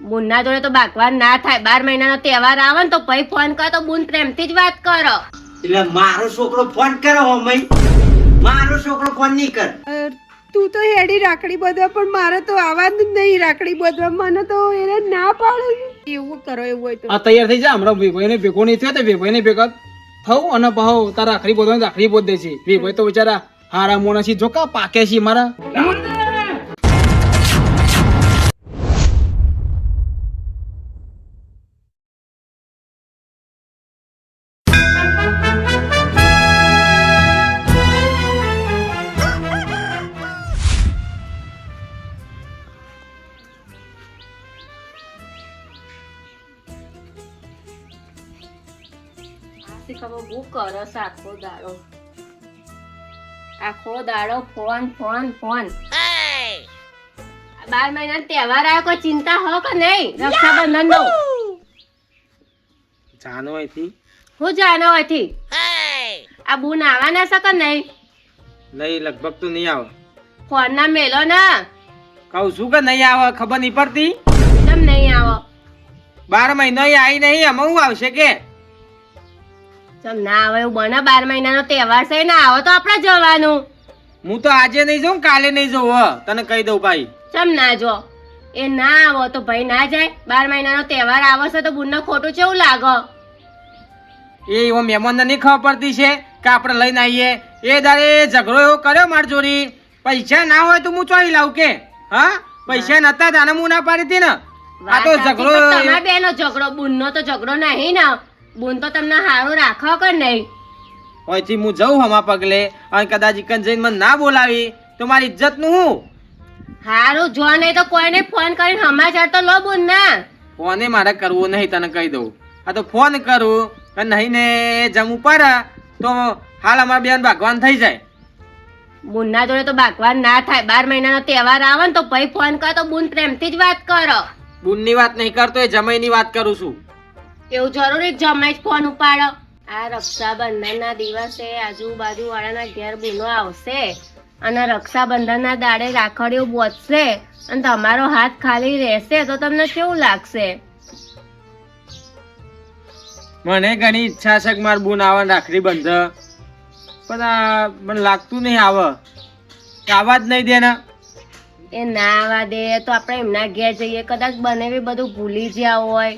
બુનના જોડે તો બાકવાન ના થાય. 12 મહિનાનો તહેવાર આવે ને તો પછી ફોન કર તો બુન પ્રેમથી જ વાત કરો. એટલે મારો છોકરો ફોન કરે હોમઈ, મારો છોકરો ફોન નહીં કર. તું તો હેડી રાખડી બાંધવા, પણ મારે તો આવવાનું જ નહીં રાખડી બાંધવા. મને તો એને ના પાડે. એવું કરો એવું હોય તો આ તૈયાર થઈ જા. હમણાં વેભાઈને ભેગો નહીં થયો તો વેભાઈને ભેગા થવું અને પાહો તારા રાખડી બોધવાની રાખડી બોધ દે છે. વેભાઈ તો બિચારા હારા મોણસી જોકા પાકે છે મારા. આખો દાડો ફોન ફોન ફોન. 12 મહિનાનો તહેવાર આવ્યો, કોઈ ચિંતા હો કે નહીં? રક્ષાબંધન નો જાનો અહીંથી હું જાણો અહીંથી આ બુન આવવાના છે કે નહીં? નહીં, લગભગ તો નહીં આવે. ફોન ના મેલો ના. કહું છું કે નહીં આવે, ખબર નહીં પડતી. કેમ નહીં આવો? 12 મહિનો આવી નહીં, આમાં હું આવશે કે? ચમ ના આવે એવું બને? 12 મહિનાનો તહેવાર છે, ના આવો તો આપણે જવાનું. હું તો આજે નહીં જાઉં, કાલે નહીં જાઉં. હ તને કહી દઉં ભાઈ. ચમ ના જો? એ ના આવો તો ભાઈ ના જાય. 12 મહિનાનો તહેવાર આવે છે તો બુનને ખોટું કેવું લાગે? એ એવો મહેમાનને નહીં ખબર પડતી છે કે આપણે લઈને આવીએ. એ દાડે ઝઘડો એવો કર્યો મારી જોડી. પૈસા ના હોય તો હું ચોઈ લાવું કે? હા, પૈસા નતા તાને હું ના પાડી હતી ને. આ તો ઝઘડો તમારા બેનો ઝઘડો, બુનનો તો ઝઘડો નહીં ને. બુન તો તમને હારું રાખો કે નહીં? અહીંથી હું જઉં હમા પગલે અને કદાચ ઇકન જઈને મને ના બોલાવી તો મારી ઇજ્જત નું હું? હારું જો નહીં તો કોઈને ફોન કરીને સમાચાર તો લો બુન ના. ફોને મારે કરવું નહીં, તને કહી દઉં. આ તો ફોન કરું અને નહીં ને જમવું પડે તો હાલ અમારા બેન ભાગવાન થઈ જાય. બુનના જોડે તો બાકવાન ના થાય. 12 મહિનાનો તહેવાર આવે ને તો પછી ફોન કર તો બુન પ્રેમથી જ વાત કરો. બુનની વાત નહીં કરતો, એ જમાઈની વાત કરું છું. એવું જરૂરી જમાઈ જ ફોન ઉપાડો. આ રક્ષાબંધનના દિવસે આજુબાજુ વાળાના ઘેર બુનો આવશે અને રક્ષાબંધનના દાડે રાખડીઓ બોધશે અને તમારો હાથ ખાલી રહેશે તો તમને કેવું લાગશે? મને ઘણી ઈચ્છા છે કે માર બુન આવે ને રાખડી બંધ, પણ આ મને લાગતું નહીં આવે. આવા જ નહીં દે ને. એ ના આવવા દે તો આપણે એમના ઘેર જઈએ, કદાચ બનેવી બધું ભૂલી જ્યા હોય.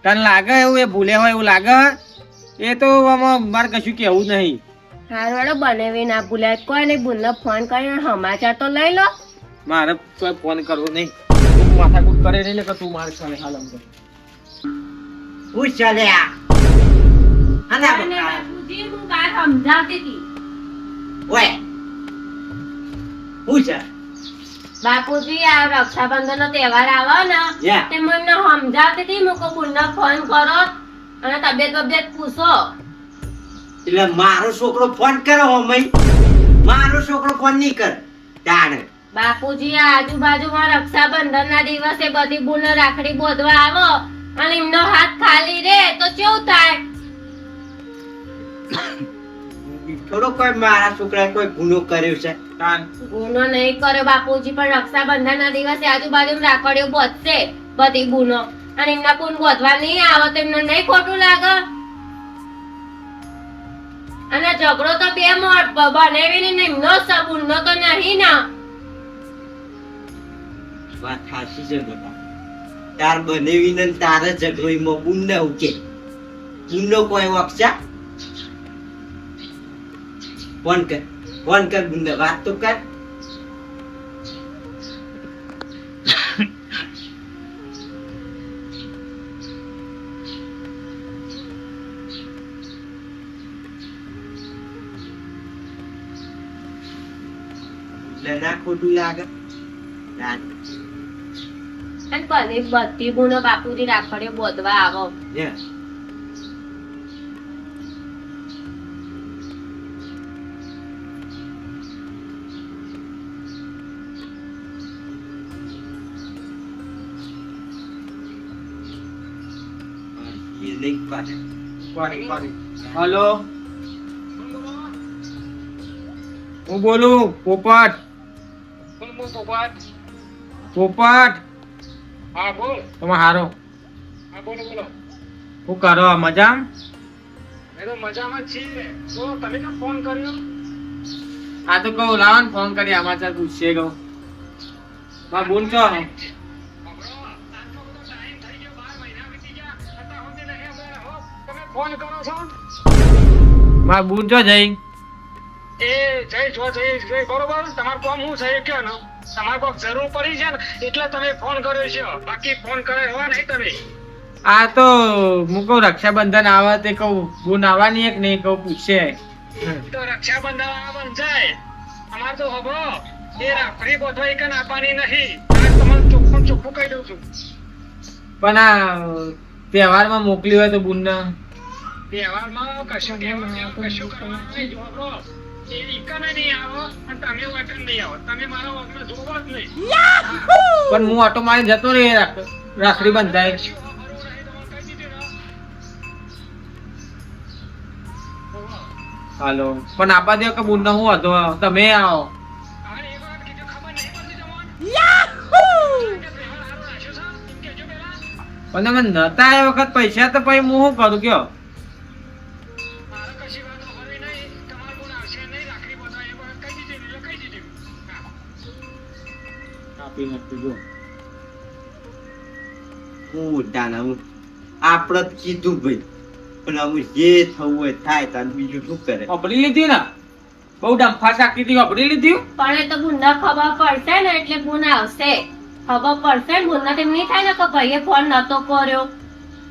તને લાગે એવું એ ભૂલે હોય એવું લાગે? એ તો આમાં મારે કશું કેવું નહીં. હારું હેડો, બનેવી ના ભૂલ્યા. કોઈ નહીં, બુનને ફોન કરીને સમાચાર તો લઈ લો. મારે કોઈ ફોન કરવો નહીં. તું માથાકૂટ કરે નહીં કે તું મારે ચાલે હાલ આમ કર. હું ચાલે આ અને અને બાપુજી, હું કાલ સમજાવતી હતી. ઓય હું છે બાપુજી, આ રક્ષાબંધનનો તહેવાર આવે ને Yeah. તે હું એમને સમજાવતી હતી. મૂકો બુનને ફોન કરો અને તબિયત પૂછો. એટલે મારો છોકરો ફોન કરે હોમઈ, મારો છોકરો ફોન નહીં કર. તાણ બાપુજી, આ આજુબાજુમાં રક્ષાબંધનના દિવસે બધી બુન રાખડી બોધવા આવો અને એમનો હાથ ખાલી રે તો કેવું થાય? થોડો કોઈ મારા છોકરાએ કોઈ ગુનો કર્યો છે? ગુનો નહીં કર્યો બાપુજી, પણ રક્ષાબંધનના દિવસે આજુબાજુ રાખડીઓ બોધશે બધી બુનો અને એમના બુન બોધવા નહીં આવે તો એમને નહીં ખોટું લાગે? અને ઝઘડો તો બે મોટ બનેવી ને એમનો બુનનો તો નહીં ના. વાત સાચી છે બેટા. તાર બનેવીને ને તારે ઝઘડો એમાં બુનને ઉકે. બુનનો કોઈ વક્ષા? ફોન કર બુનને, વાત તો કર. ના ખોટું લાગે. અને બધી બુનો બાપુજી રાખડીઓ બોધવા આવો. હેલો, હું બોલું પોપટ. પોપટ હા બોલ. તમે હારો હા બોલો બોલો. શું કરો મજા? મેં તો મજામાં જ છીએ. બોલો તમે કેમ ફોન કર્યો? આ તો કહું લાવો ને ફોન કરી આમાં ચાલ પૂછીએ કહું મારા બોન છો હમણાં આટલો બધો ટાઈમ થઈ ગયો, 12 મહિના વીતી ગયા, અત્યાર સુધી નહીં આવ્યા હો. તમે ફોન કરો છો? મારા બોન છો જઈ એ જય બરોબર. તમારું કામ શું છે એ કહો ને. તમારે કોઈક જરૂર પડી છે ને એટલે તમે ફોન કર્યો છે. બાકી ફોન કરે એવા નહીં તમે. આ તો હું કહું રક્ષાબંધન આવે તે કહું બોન આવવાની એક નહીં કહું પૂછે તો રક્ષાબંધન આવવાનું જાય. અમારે તો હબો એ રાખડી ગોઠવાઈ કે આપવાની નહીં. આ તમને ચોખ્ખું ચોખ્ખું કહી દઉં છું. પણ આ તહેવારમાં મોકલી હોય તો બોનને તહેવારમાં કશું કરવાનું નહીં. જોવો એ ઈકને નહીં આવો અને તમે વગર નહીં આવો. તમે મારા વગર જોવો જ નહીં. પણ હું ઓટો મારી જતો રહે રાખડી બંધાય કશું ખબર નહીં તમારે કહી દીધું ને. હોવે. હાલો પણ આપા દે કે બોન હું હતો તમે આવો હવે એક વાત કીધું ખબર નહીં પડતી તમને? કે તહેવાર હારો રાખ્યો છે? એમ કહેજો પહેલા. પણ તમે નતા એ વખત પૈસા તો પછી હું શું કરું કયો મારે કશી વાત ખબરવી નહીં. તમારે કોણ આવશે નહીં રાખડી બધા એ વાત કહી દીધી એટલે કહી દીધી. હા. આપી નથી જો હું તાના હું આપણે જ કીધું ભાઈ, પણ હવે જે થવું હોય થાય તાર બીજું શું કરે. અપડી લીધી ને બહુ ડંફા શાકી હતી અપડી લીધી પણ એ તો બુનને ખબર પડશે ને એટલે બુન આવશે. ખબર પડશે ને બુનને તેમ નહીં થાય ને કે ભાઈએ ફોન નતો કર્યો.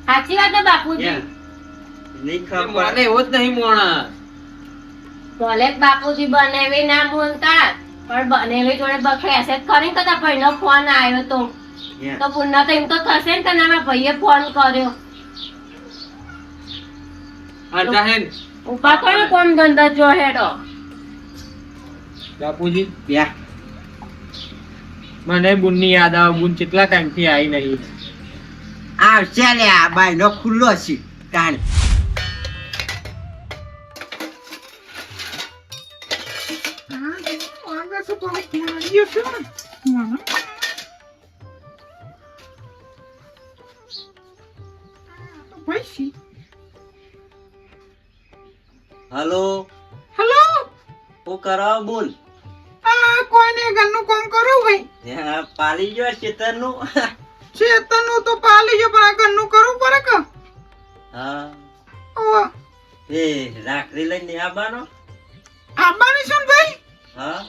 સાચી વાત ને બાપુજી? યાર, નહીં ખબર મને એવો જ નહીં મોણા ભલે બાપુજી બનેવી ના બોલતા પણ બનેવી જોડે બખડે ખરી કે તારા ભાઈનો ફોન આવ્યો તો યાર, તો બુનને તો એમ તો થશે ને કે ના મારા ભાઈએ ફોન કર્યો. અરજા હે ઉભા કરો કોમ ધંધા જો હેડો. બાપુજી યાર, મને બુનની યાદ આવે બુન કેટલા ટાઈમ થી આવી નહીં આવશે લે આ બાઈનો ખુલ્લો છે તાણ. હલો હલો હું કરો બોલ. આ કોઈને ઘરનું કામ કરું ભાઈ યાર, પાલી ગયો ખેતરનું. ચેતનનું તો પાલી ગયો પણ આ ઘરનું કરવું પડે કે હા ઓવા એ રાખડી લઈને આવવાનો. આબાની શું ભાઈ હા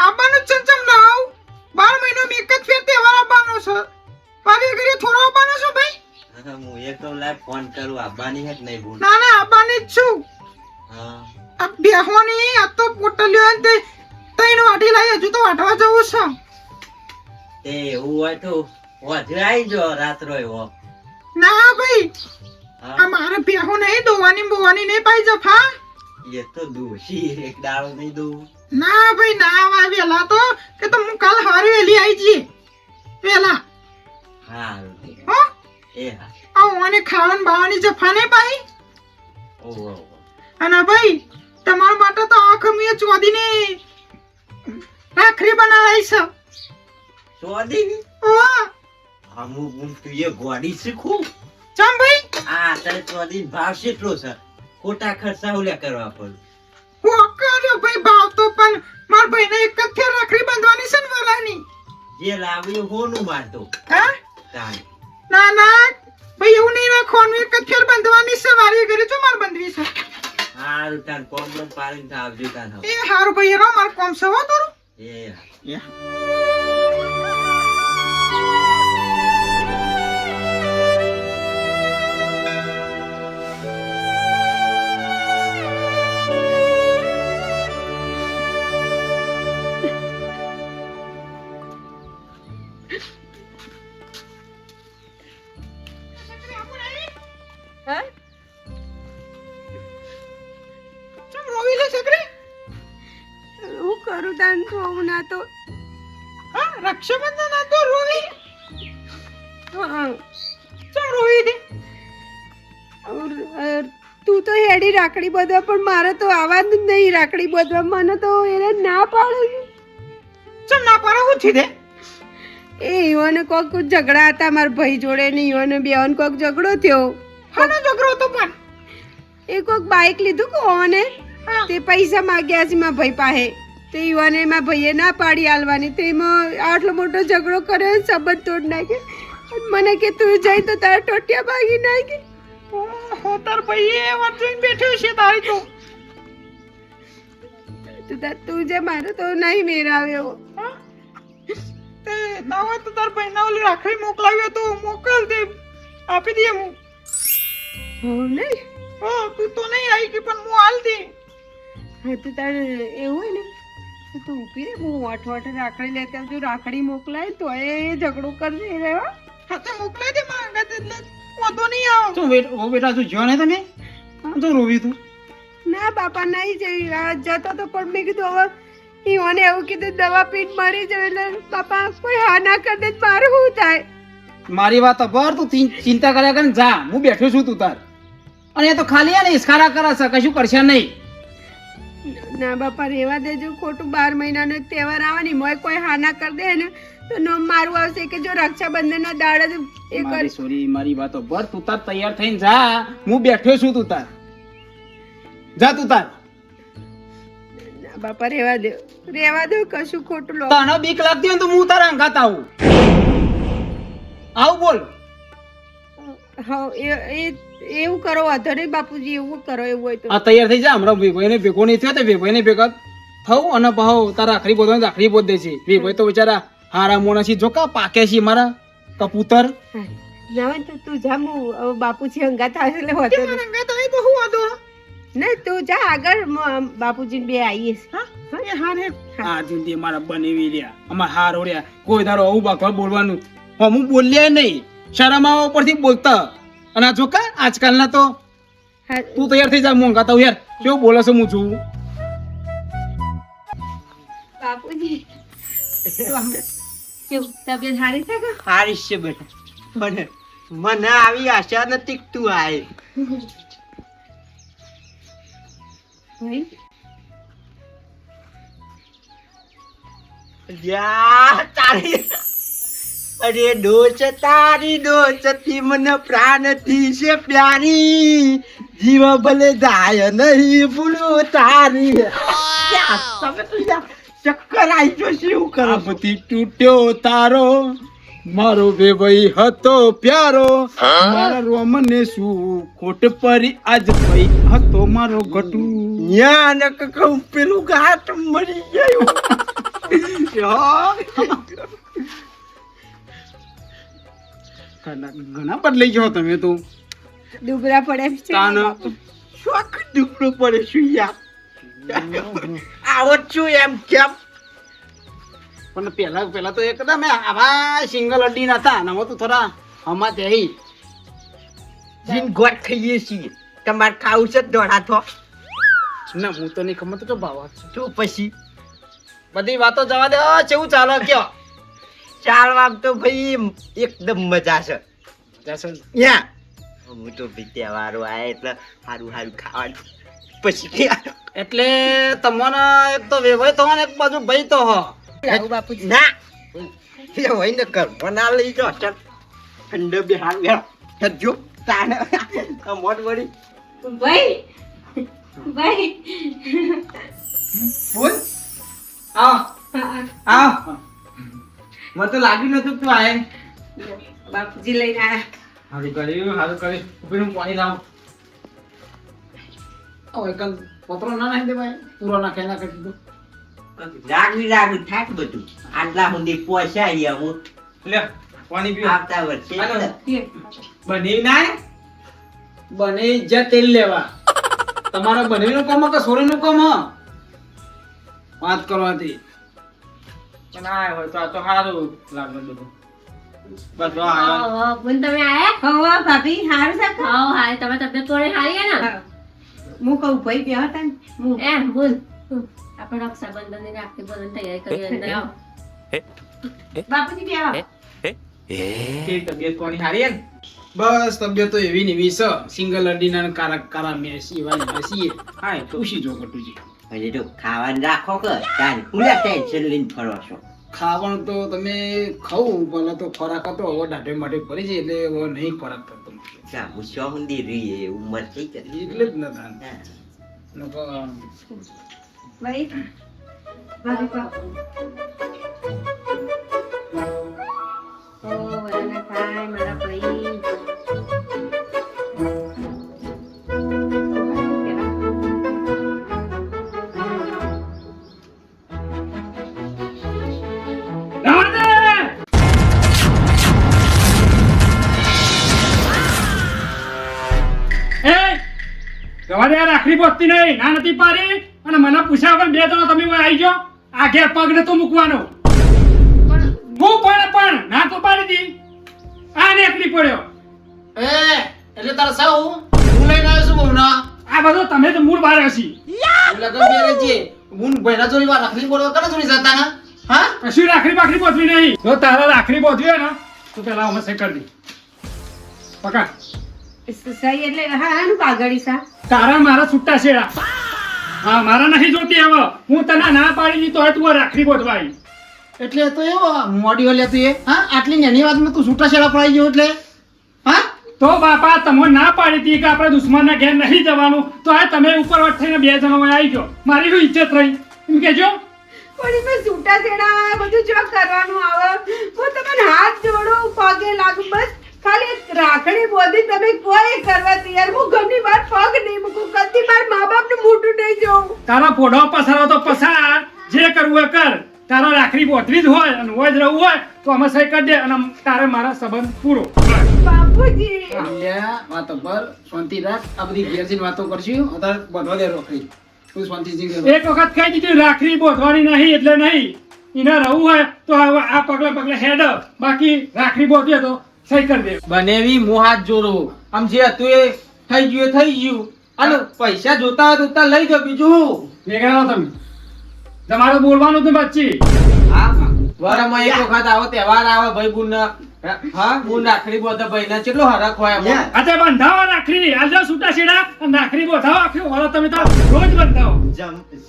આબાનું ચમચમ ના આવ 12 મહિનો મે એક જ ફેર તહેવાર આવવાનો છે પાલી ઘરે થોડો આવવાનો છે ભાઈ હા, હું એક તો લાય ફોન કરું આવવાની હે કે નહીં બોલ. ના ના આબાની જ છું હા આ બેહોની આ તો પોટલ્યો ને તે તૈણ વાટી લાવી હજુ તો વાટવા જવું છે તે એવું હોય તો વધુ આવી જો રાત્રો એવો. ના ભાઈ હા, આ મારે બેહો નહીં દોવાની બોવાની નહીં પાઈ જફા એ તો દોશી એક દાડો નહીં દઉં. ના ભાઈ ના આવા વેલા તો કે તો હું કાલ હારી વેલી આવી જઈએ વેલા હારું હો એ હા આ ઓને ખાવાનું બાવાની જફા નહીં પાઈ ઓહો અને ભાઈ તમારા માટે તો આંખ મે ચોદીને રાખડી બનાવી છે સોદી ઓ અમુક હું તું એ ગોડી શીખું. ચમ ભાઈ આ તારે સોદી ભાવ કેટલો છે? ખોટા ખર્ચા ઓલ્યા કરવા પડે. હું કર્યો ભાઈ ભાવ તો પણ માર ભાઈને એક જ ફેર રાખડી બાંધવાની છે ને વરાની જે લાવ્યું હોનું મારતો હા તાણ. ના ના ભાઈ એવું નહીં રાખવાનું એક જ ફેર બાંધવાની છે વારી ઘરે જો માર બાંધવી છે હારું તાર કોમનો પાડીને તો આવજો તાર હવે. એ હારું ભાઈ એનો માર કોમ છે હો તારું એ હા. હા ચમ રોવી લે છોકરી હું કરું દાન રોવું ના તો હા રક્ષાબંધન ના તો રોવી હા ચમ રોવી દે તું તો હેડી રાખડી બધવા પણ મારે તો આવવાનું જ નહીં રાખડી બધવા મને તો એને ના પાડે ચમ ના પાડે હું થી દે એ ઈવોને કોક ઝઘડા હતા મારા ભાઈ જોડે ને ઈવોને બેન કોક ઝઘડો થયો. હાનો છોકરો હતો પણ એ કોક બાઇક લીધું કોને તે પૈસા માંગ્યા છે મારા ભાઈ પાસે. તે ઈવોને મારા ભાઈએ ના પાડી આલવાની. તેમાં આટલો મોટો ઝઘડો કર્યો, સંબંધ તોડ નાખે. અને મને કે તું જઈ તો તારા ટોટિયા ભાગી નાખી. ઓહો, તાર ભાઈ એ વાત જોઈને બેઠો છે તારી તો. તું જે મારો તો નહીં મેરાવ્યો. તે ના હોય તો તાર ભાઈ ના ઓલી રાખડી મોકલાવ્યો તો મોકલ દે, આપી દે હું. નહીં હો, તું તો નહીં આવી કે પણ હું હાલ દે. હા તો તારે એવું હોય ને તો તું ઊભી રે, હું વટ રાખડી લેતી આવજો. રાખડી મોકલાય તો એ ઝઘડો કરશે રહેવા. હા તો મોકલાઈ દે માંગા એટલે વાંધો નહીં આવ. તો બેટા તું જો ને તમે તો રોવી તું. ના બાપા નહીં જઈ જતો તો પણ મેં કીધું હવે ઈવોને એવું કીધું દવા પીને મરી જાવ એટલે બાપા કોઈ હા ના કરી દે તો મારું શું થાય. મારી વાત અભર, તું ચિંતા કર્યા કર ને જા, હું બેઠો છું તું તાર. અને એ તો ખાલી આ ને ઇસ્કારા કરે છે, કશું કરશે નહીં. ના બાપા રેવા દેજો. ખોટું 12 મહિનાનો એક તહેવાર આવે ને મોય કોઈ હા ના કરી દે ને તો નો મારું આવશે કે જો રક્ષાબંધનના દાડે જ એ કરી. સોરી, મારી વાત અભર, તું તાર તૈયાર થઈને જા, હું બેઠો છું તું તાર. જા તું તાર. ના બાપા રેવા દો કશું ખોટું લો. તને બીક લાગતી હોય તો હું તારા અંગાત આવું. આવું બોલ. હા એવું કરો વાંધો નહીં બાપુજી, એવું કરો એવું હોય તો. આ તૈયાર થઈ જા, હમણાં ભાઈને ભેગો નહીં થયો તો ભાઈને ભેગા થવું અને ભાવ તારા રાખડી બોધવાની રાખડી બોધ દે છે. ભાઈ તો બિચારા હારા મોણાસી જો કા પાકે છે મારા કબૂતર. ના તો તું જા, હું હવે બાપુજી હંગાત આવે એટલે હોતો અંગાત આવે તો હું વાંધો. નહીં તું જા આગળ, બાપુજી બે આવીએ. હા જિંદગી મારા બનેવી રહ્યા, અમાર હારો રહ્યા. કોઈ દારો આવું બાકવા બોલવાનું હું બોલ્યા નહીં, શરમ આવા ઉપરથી બોલતા. અને આ જો કા આજકાલના તો તું તૈયાર થઈ જા, હું અંગાત આવું યાર. કેવું બોલે છે હું જોઉં. બાપુજી કેવું તબિયત સારી છે કે? હારી છે બેટા, મને આવી આશા નથી કે તું આય. ભાઈ યા તારી, અરે ડોચ તારી ડોચથી મને પ્રાણથી છે પ્યારી, જીવ ભલે જાય નહીં ભૂલું તારી. ચક્કર આવી ગયો છે, એવું કરો. બધી તૂટ્યો તારો, મારો ભાઈ હતો પ્યારો, મારા રોમને શું ખોટ પરી, આજ ભાઈ હતો મારો ઘટુ. યા ને કહું પેલું ઘાટ મરી ગયું. ઘણા બદલાઈ ગયો તમે તો. ડુબરા પડે છે. શોખ દુખડું પડે શું યાર, આવત છું એમ કેમ. પણ પેલા તો એકદમ આવા સિંગલ અડી નતા, ને હવે તો થોડા હમા થઈ. જીન ગોટ ખાઈએ છીએ, તમારે ખાવું છે દોડા થો. ના હું તો નહીં ખબર તો ભાવ તો પછી બધી વાતો જવા દે. કેવું ચાલે કયો? ચાલવા તો ભાઈ એકદમ મજા છે. યા હું તો ભાઈ તહેવારો આયા એટલે સારું સારું ખાવાનું. પછી એટલે તમને એક તો વેવાય તો ને એક બાજુ ભાઈ તો હો. લાવું બાપુજી. ના એ હોય ને કર બના લઈ જો ઠંડો બે હાલ જો તાને મોટ વળી ભાઈ ભાઈ બોલ. આવ આવ, મને તો લાગ્યું નતું તું આય. બાપુજી લઈને આયા. હારું કર્યું. ઉભી હું પાણી લાવું. હવે કલ પત્રો ના નાખી દે ભાઈ, પૂરો નાખે ના કરી દીધું. રાગવી થાક બધું આટલા સુધી પહોંચાઈ હું લે પાણી પીઓ. આવતા વર્ષે બની ના બની જા તેલ લેવા. તમારા બનેવીનું કામ કે સોરીનું કામ વાત કરવાથી પણ આ હોય તો આ તો સારું લાગે બધું. બસ જો આ બોલ તમે આયા? હવા ભાભી હારું છે કે? હા હારી, તમે તબિયત થોડી હારી હે ને? હું કહું ભાઈ બે હતા ને એમ બોલ. આપણે રક્ષાબંધનની રાખડી બોલવાની તૈયારી કરી અંદર આવો. બાપુજી બે આવો. કે તબિયત કોની હારી હે ને? બસ તબિયત તો એવી ને એવી છે. સિંગલ અડીના કારા મેસી વાળી મેસી હા પૂછી જો કટુજી. હજી તો ખાવાનું રાખો કે તાર પૂરા ટેન્શન લઈને ફરો છો. ખાવાનું તો તમે ખાવું પેલા તો ખોરાક હતો હવે દાઢે માટે પડી જાય એટલે હવે નહીં ખોરાક કરતો સાબુ સોમદી રહી ઉંમર થઈ ગઈ એટલે જ ન થાય હા. નકર ભાઈ મારી પા ઓ વરાના થાય મારા ભાઈ રવા દે, રાખડી પહોંચતી નહીં, ના નથી પાડી અને મને પૂછ્યા વગર બે જણા તમે ઓય આવી જાઓ. આગે પગ નતો મૂકવાનો. હું પણ ના તો પાડી દી. આ નીકળી પડ્યો. એટલે તારે સૌ હું લઈને આવ્યો છું બહુના આ બધો તમે તો મૂળ બાર હશી. લગન બેરે છે હું બહેરા જોડી વાર રાખડી બોલવા કરે જોડી જતા ને હા કશું રાખડી બાખડી પહોંચવી નહીં. જો તારા રાખડી પહોંચવી હોય ને તો પેલા અમે સેક કરી દી. પકડ. સહી એટલે હા હાનું કાગળી સા તારા મારા છૂટા છેડા. હા મારા નહીં જોતી હવે. હું તને ના પાડી દી તો તું આ રાખડી પહોંચવા આવી. એટલે તો એવો મોડી વાળી હતી એ હા આટલી નાની વાતમાં તું છૂટા છેડા પડાઈ ગયો એટલે હા તો બાપા તમે ના પાડી હતી કે આપણે દુશ્મનના ઘેર નહીં જવાનું તો આ તમે ઉપર વટ થઈને બે જણા અહીં આવી ગયો. મારી શું ઇજ્જત રહી એમ કેજો. પણ મેં છૂટા છેડા બધું જો કરવાનું આવે હું તમને હાથ જોડું પગે લાગુ બસ ખાલી એક રાખડી બોધી તમે કોઈ કરવા તૈયાર હું ઘરની બહાર પગ નહીં મૂકું કદી મારા મા બાપનું મોઢું નહીં જોઉં તારા ફોડો પસારો તો પસાર જે કરવું એ કર. તારા રાખડી બોધવી જ હોય અને હોય જ રહેવું હોય તો અમે સહી કરી દે અને તારે મારા સંબંધ પૂરો. બાપુજી અલ્યા વાત પર શાંતિ રાખ આ બધી ઘેરજીન વાતો કરશું અત્યારે બધવા દે રોકડી તું શાંતિથી રહે. એક વખત કહી દીધું રાખડી બોધવાની નહીં એટલે નહીં. એને રહેવું હોય તો આ પગલે હેડ બાકી રાખડી બોધીએ તો સહી કરી દે. બનેવી હું હાથ જોડું આમ જે હતું એ થઈ ગયું અને પૈસા જોતા હોય તો ઉતાર લઈ જાઓ બીજું ભેગા રહો તમે. તમારે બોલવાનું જ બચ્ચી. વરમાં એક વખત આવો તહેવાર આવે ભાઈ બુન હા બુન રાખડી બોધે ભાઈ ના કેટલો હરખ હોય એમાં. Yeah. આજે બંધાવો રાખડી આજે છૂટા છેડા અને રાખડી બોધાવો આખી ઓલો તમે તો રોજ બંધાવો.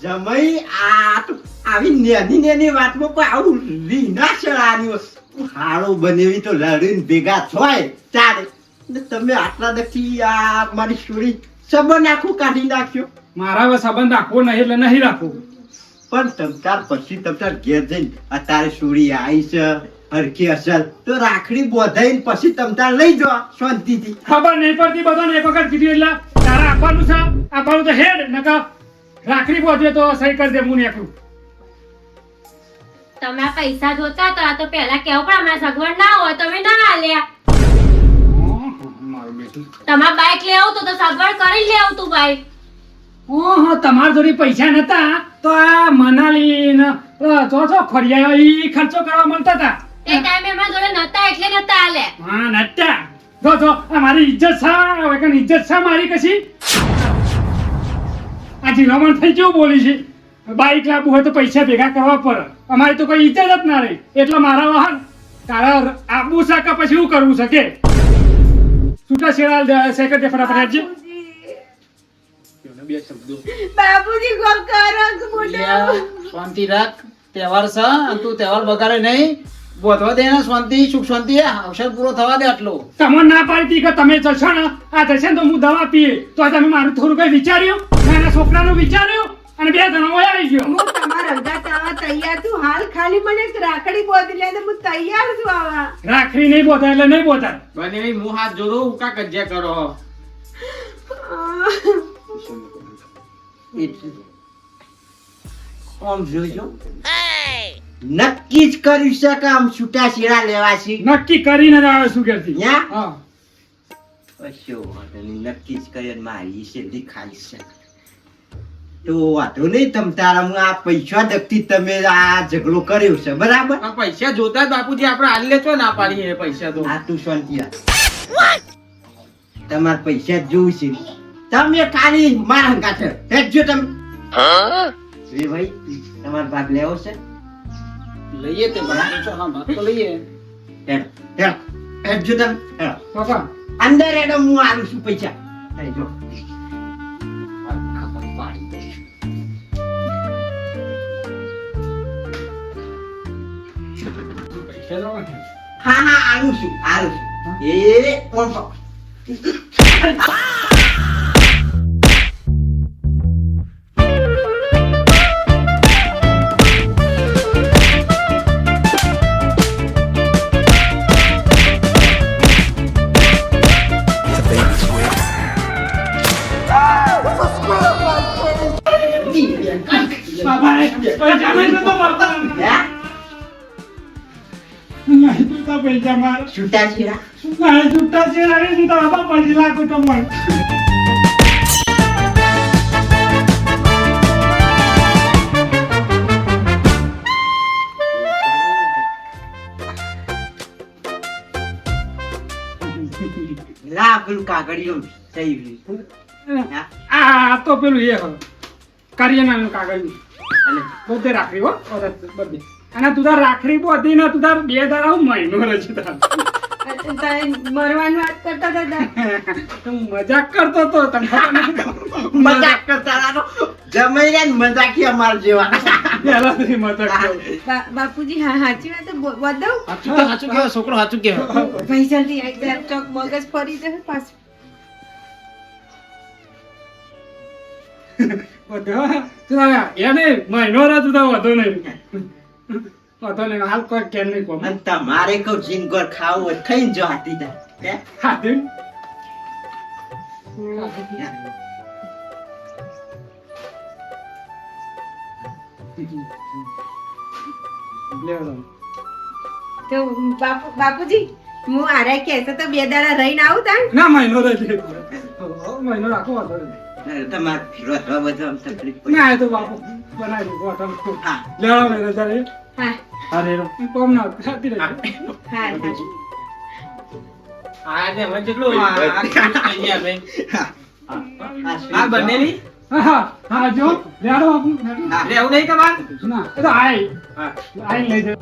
જમાઈ આ તો આવી નાની નાની વાતમાં કોઈ આવું લીના ચડાની હાળો બનેવી તો લડીને ભેગા થાય ચાલે ને તમે આટલા દખી આ મારી સ્ટોરી સંબંધ આખું કાઢી નાખ્યો. મારા હવે સંબંધ રાખવો નહીં એટલે નહીં રાખવો. પણ તમતાર પછી તમતાર ઘેર જઈને અત્યારે સુરી આવી છે હરખી અસર તો રાખડી બોધાઈને પછી તમતાર લઈ જાઓ શાંતિથી. ખબર નહીં પડતી બધાને એક વખત કીધું એટલે તારે આપવાનું છે આપવાનું તો હેડ નકા રાખડી બોધે તો સહી કરી દે હું એકલું. તમે આ પૈસા જોતા હતા તો પહેલા કેવું પણ અમારે સગવડ ના હોય તમે ના આલ્યા. મારું બેટું તમારે બાઈક લેવું તો સગવડ કરી લેવું તું બાઈક. ઓહો તમારા જોડે પૈસા નતા તો આ મનાલી ને જો ફરિયા ઈ ખર્ચો કરવા મળતા હતા. એ ટાઈમે અમારા જોડે નતા એટલે નતા આલ્યા. હા નટ્યા જો આ મારી ઇજ્જત છે હવે કન ઇજ્જત છે મારી કશી. આ જીવામણ થઈ કેવું બોલી છે બાઈક લાવવું હોય તો પૈસા ભેગા કરવા પડે. અમારી તો કોઈ ઇજ્જત જ ના રહી એટલે મારા વાહન તારા આપવું છે કે પછી શું કરવું છે કે છૂટા છેડા સેકન્ડ ફટાફટ હેડજે. બે શબ્દો બાપુજી કોલ કરો અલ્યા, શાંતિ રાખ તહેવાર છે અને તું તહેવાર બગાડે નહીં બોધવા દે ને શાંતિ સુખ શાંતિ અવસર પૂરો થવા દે આટલો તમને ના પાડતી કે તમે જશો ને આ જશે ને તો હું દવા પીએ તો આ તમે મારું થોડું કઈ વિચાર્યું નાના છોકરાનું વિચાર્યું અને બે જણા ઓય આવી ગયો. હું તમારા અંગાત આવા તૈયાર છું હાલ ખાલી મને એક રાખડી બોધી લે હું તૈયાર છું આવા રાખડી નહીં બોધાય એટલે નહીં બોધાય. બનેવી હું હાથ જોડું ઉકા કજ્યા કરો આમ જોજો નક્કી જ કર્યું છે કે આમ છૂટા છેડા લેવાશી. નક્કી કરીને જ આવે શું કરતી. યા? હા કશો વાંધો નહીં, નક્કી જ કર્યું મારી છેલ્લી ખાઈ છે તો વાંધો નહીં તમ તારા હું આ પૈસા દખતી તમે આ ઝઘડો કર્યો છે બરાબર. આ પૈસા જોતા જ બાપુજી આપણે હાલ લેતો ના પાડીએ એ પૈસા તો આ તું શાંતિ રાખ. તમારે પૈસા જ જોવું છે તમે ખાલી મારા હંગાથ હેડજો તમે. રે ભાઈ તમારો ભાગ લેવો છે લઈએ તે ભાગ હા ભાગ તો લઈએ હેડ હેડ હેડજો તમે હેડ. પપ્પા અંદર હેડો હું આલું છું પૈસા હેડજો. ખેલો હા હા આવું છું એ કોણ બાપા પૈસા નહીં તો મારતા નહીં તું તો પૈસા માર છૂટા છીરા નહીં છૂટા છે અરે તું તો બાપા 5 લાખ તો મળ લા પેલું કાગળિયું થઈ ગયું આ તો પેલું એ હો કાર્યનાનું કાગળ અને બધે રાખડી હો બધે અને તું તાર રાખડી બધી ને તું તાર 2 દાડા હું મહિનો રજી તાર મરવાની વાત કરતા હતા તું મજાક કરતો તો તને ખબર નથી મજાક કરતા રાનો જમાઈ રે મજાકી અમાર જેવા પેલા થી મજાક કરું. બાપુજી હા સાચી વાત બતાવ સાચું કહેવાય છોકરો સાચું કહેવાય પૈસા થી એકદમ ચોક મગજ ફરી જશે પાછું વધો તું એને મહિનો રે તું તો વધો નહીં વધો નહીં હાલ કોઈ કેમ નહીં કોમ અને તમારે કહું જીનગોર ખાવું હોય ખાઈને જો હાથી જાય હે? હાથી લેવો તો બાપુજી હું આરે કહેતો તો 2 દાડા રહીને આવું તાણ ના મહિનો રે મહિનો રાખો વધો નહીં તમારે રોટવા બધું આમ તકલીફ પડી. ના એ તો બાપુ બનાવી દઉં ગોઠવ હા લેવો મેરે તારે હા અરે કોમ ના ખાતી રહે હા આ ને હવે જેટલું આ થઈ ગયા ભાઈ આ બંનેની હા હા જો લેડો બાપુ રહેવું નહીં તમારે ના એ તો આય લઈ જાય